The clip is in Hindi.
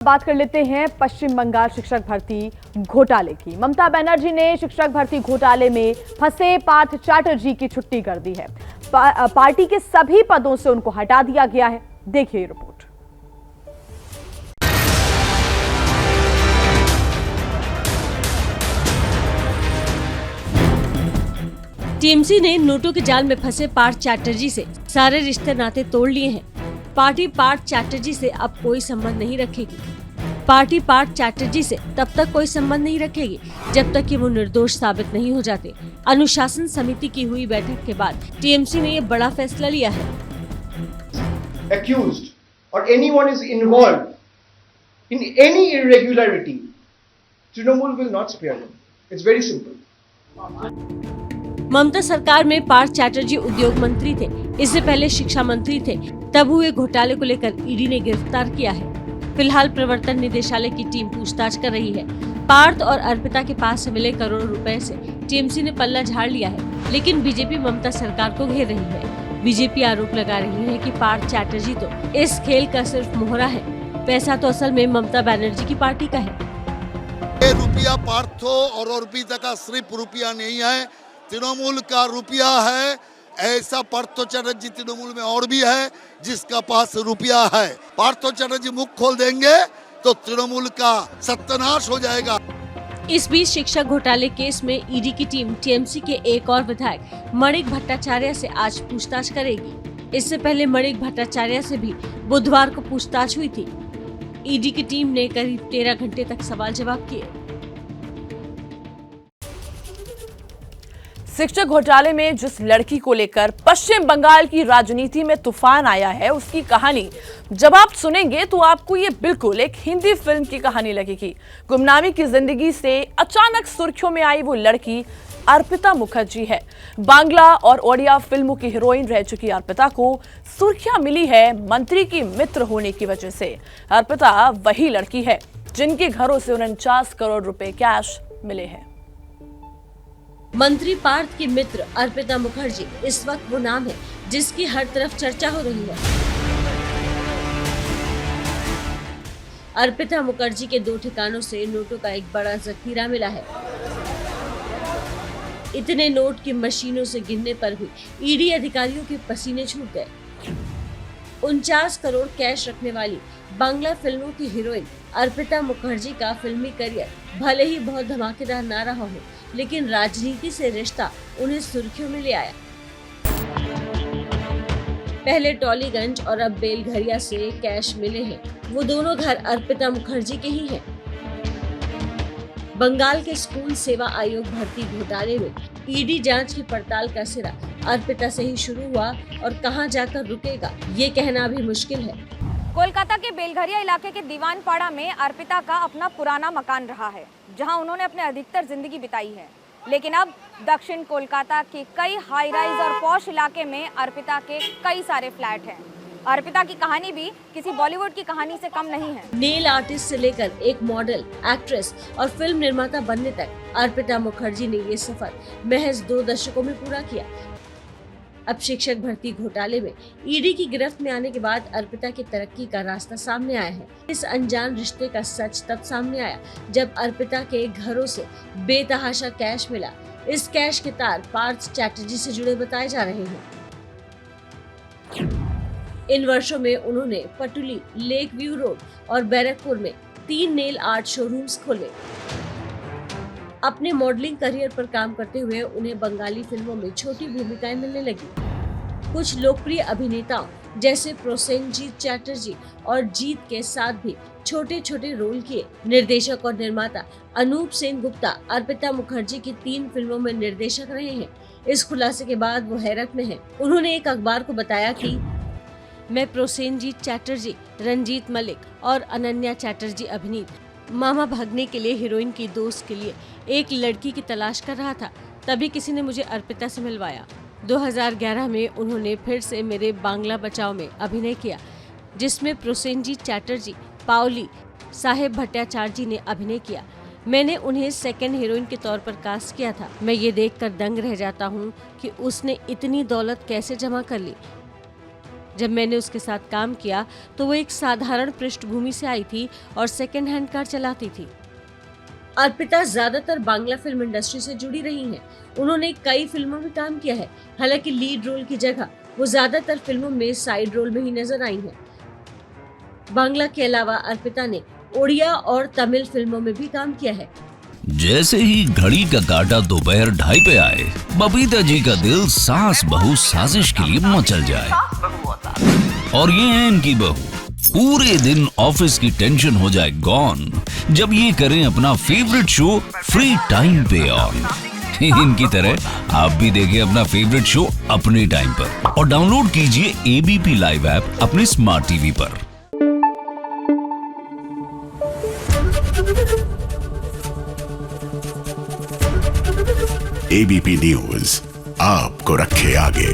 बात कर लेते हैं पश्चिम बंगाल शिक्षक भर्ती घोटाले की। ममता बनर्जी ने शिक्षक भर्ती घोटाले में फंसे पार्थ चैटर्जी की छुट्टी कर दी है। पार्टी के सभी पदों से उनको हटा दिया गया है। देखिए रिपोर्ट। टीएमसी ने नोटों के जाल में फंसे पार्थ चैटर्जी से सारे रिश्ते नाते तोड़ लिए हैं। पार्टी पार्थ चैटर्जी से अब कोई संबंध नहीं रखेगी। पार्टी पार्थ चैटर्जी से तब तक कोई संबंध नहीं रखेगी जब तक कि वो निर्दोष साबित नहीं हो जाते। अनुशासन समिति की हुई बैठक के बाद टीएमसी ने ये बड़ा फैसला लिया है। Accused or anyone is involved in any irregularity, Trinamool will not spare them. It's very simple. ममता सरकार में पार्थ चैटर्जी उद्योग मंत्री थे। इससे पहले शिक्षा मंत्री थे। तब हुए घोटाले को लेकर ईडी ने गिरफ्तार किया है। फिलहाल प्रवर्तन निदेशालय की टीम पूछताछ कर रही है। पार्थ और अर्पिता के पास से मिले करोड़ों रुपए से टीएमसी ने पल्ला झाड़ लिया है, लेकिन बीजेपी ममता सरकार को घेर रही है। बीजेपी आरोप लगा रही है कि पार्थ चैटर्जी तो इस खेल का सिर्फ मोहरा है। पैसा तो असल में ममता बनर्जी की पार्टी का है। ये रुपया पार्थो और अर्पिता का सिर्फ रुपया नहीं है, तृणमूल का रुपया है। ऐसा पार्थो चैटर्जी तृणमूल में और भी है जिसका पास रुपया है। पार्थो चैटर्जी मुख खोल देंगे तो तृणमूल का सत्यानाश हो जाएगा। इस बीच शिक्षक घोटाले केस में ईडी की टीम टीएमसी के एक और विधायक मणिक भट्टाचार्य से आज पूछताछ करेगी। इससे पहले मणिक भट्टाचार्य से भी बुधवार को पूछताछ हुई थी। ईडी की टीम ने करीब 13 घंटे तक सवाल जवाब किए। शिक्षक घोटाले में जिस लड़की को लेकर पश्चिम बंगाल की राजनीति में तूफान आया है, उसकी कहानी जब आप सुनेंगे तो आपको ये बिल्कुल एक हिंदी फिल्म की कहानी लगेगी। गुमनामी की जिंदगी से अचानक सुर्खियों में आई वो लड़की अर्पिता मुखर्जी है। बांग्ला और ओडिया फिल्मों की हीरोइन रह चुकी अर्पिता को सुर्खियां मिली है मंत्री की मित्र होने की वजह से। अर्पिता वही लड़की है जिनके घरों से 49 करोड़ रुपए कैश मिले हैं। मंत्री पार्थ की मित्र अर्पिता मुखर्जी इस वक्त वो नाम है जिसकी हर तरफ चर्चा हो रही है। अर्पिता मुखर्जी के 2 ठिकानों से नोटों का एक बड़ा जखीरा मिला है। इतने नोट की मशीनों से गिनने पर भी ईडी अधिकारियों के पसीने छूट गए। 49 करोड़ कैश रखने वाली बांग्ला फिल्मों की हीरोइन अर्पिता मुखर्जी का फिल्मी करियर भले ही बहुत धमाकेदार ना रहा हो, लेकिन राजनीति से रिश्ता उन्हें सुर्खियों में ले आया। पहले टॉलीगंज और अब बेलघरिया से कैश मिले हैं। वो दोनों घर अर्पिता मुखर्जी के ही हैं। बंगाल के स्कूल सेवा आयोग भर्ती घोटाले में ईडी जांच की पड़ताल का सिरा अर्पिता से ही शुरू हुआ और कहां जाकर रुकेगा ये कहना भी मुश्किल है। कोलकाता के बेलघरिया इलाके के दीवानपाड़ा में अर्पिता का अपना पुराना मकान रहा है, जहां उन्होंने अपने अधिकतर जिंदगी बिताई है। लेकिन अब दक्षिण कोलकाता के कई हाई राइज और पॉश इलाके में अर्पिता के कई सारे फ्लैट हैं। अर्पिता की कहानी भी किसी बॉलीवुड की कहानी से कम नहीं है। नेल आर्टिस्ट से लेकर एक मॉडल, एक्ट्रेस और फिल्म निर्माता बनने तक अर्पिता मुखर्जी ने ये सफर महज 2 दशकों में पूरा किया। अब शिक्षक भर्ती घोटाले में ईडी की गिरफ्त में आने के बाद अर्पिता की तरक्की का रास्ता सामने आया है। इस अनजान रिश्ते का सच तब सामने आया जब अर्पिता के घरों से बेतहाशा कैश मिला। इस कैश के तार पार्थ चैटर्जी से जुड़े बताए जा रहे हैं। इन वर्षों में उन्होंने पटुली, लेक व्यू रोड और बैरकपुर में 3 नेल आर्ट शोरूम्स खोले। अपने मॉडलिंग करियर पर काम करते हुए उन्हें बंगाली फिल्मों में छोटी भूमिकाएं मिलने लगी। कुछ लोकप्रिय अभिनेताओं जैसे प्रोसेनजीत चैटर्जी और जीत के साथ भी छोटे छोटे रोल किए। निर्देशक और निर्माता अनूप सेन गुप्ता अर्पिता मुखर्जी की 3 फिल्मों में निर्देशक रहे हैं। इस खुलासे के बाद वो हैरत में हैं। उन्होंने एक अखबार को बताया कि मैं प्रोसेनजीत चैटर्जी, रंजीत मलिक और अनन्या चैटर्जी अभिनीत मामा भागने के लिए हीरोइन की दोस्त के लिए एक लड़की की तलाश कर रहा था। तभी किसी ने मुझे अर्पिता से मिलवाया। 2011 में उन्होंने फिर से मेरे बांग्ला बचाओ में अभिनय किया, जिसमें प्रोसेनजीत चैटर्जी, पाओली, साहेब भट्टाचार्य ने अभिनय किया। मैंने उन्हें सेकंड हीरोइन के तौर पर कास्ट किया था। मैं ये देखकर दंग रह जाता हूँ कि उसने इतनी दौलत कैसे जमा कर ली। जब मैंने उसके साथ काम किया तो वो एक साधारण पृष्ठभूमि से आई थी और सेकेंड हैंड कार चलाती थी। अर्पिता ज्यादातर बांग्ला फिल्म इंडस्ट्री से जुड़ी रही हैं। उन्होंने कई फिल्मों में काम किया है, हालांकि लीड रोल की जगह वो ज्यादातर फिल्मों में साइड रोल में ही नजर आई हैं। बांग्ला के अलावा अर्पिता ने ओडिया और तमिल फिल्मों में भी काम किया है। जैसे ही घड़ी का काटा दोपहर 2:30 पे आए, बबीता जी का दिल सास बहू साजिश के लिए मचल जाए। और ये है इनकी बहू, पूरे दिन ऑफिस की टेंशन हो जाए गॉन जब ये करें अपना फेवरेट शो फ्री टाइम पे ऑन। इनकी तरह आप भी देखिए अपना फेवरेट शो अपने टाइम पर और डाउनलोड कीजिए एबीपी लाइव ऐप अपने स्मार्ट टीवी पर। एबीपी न्यूज आपको रखे आगे।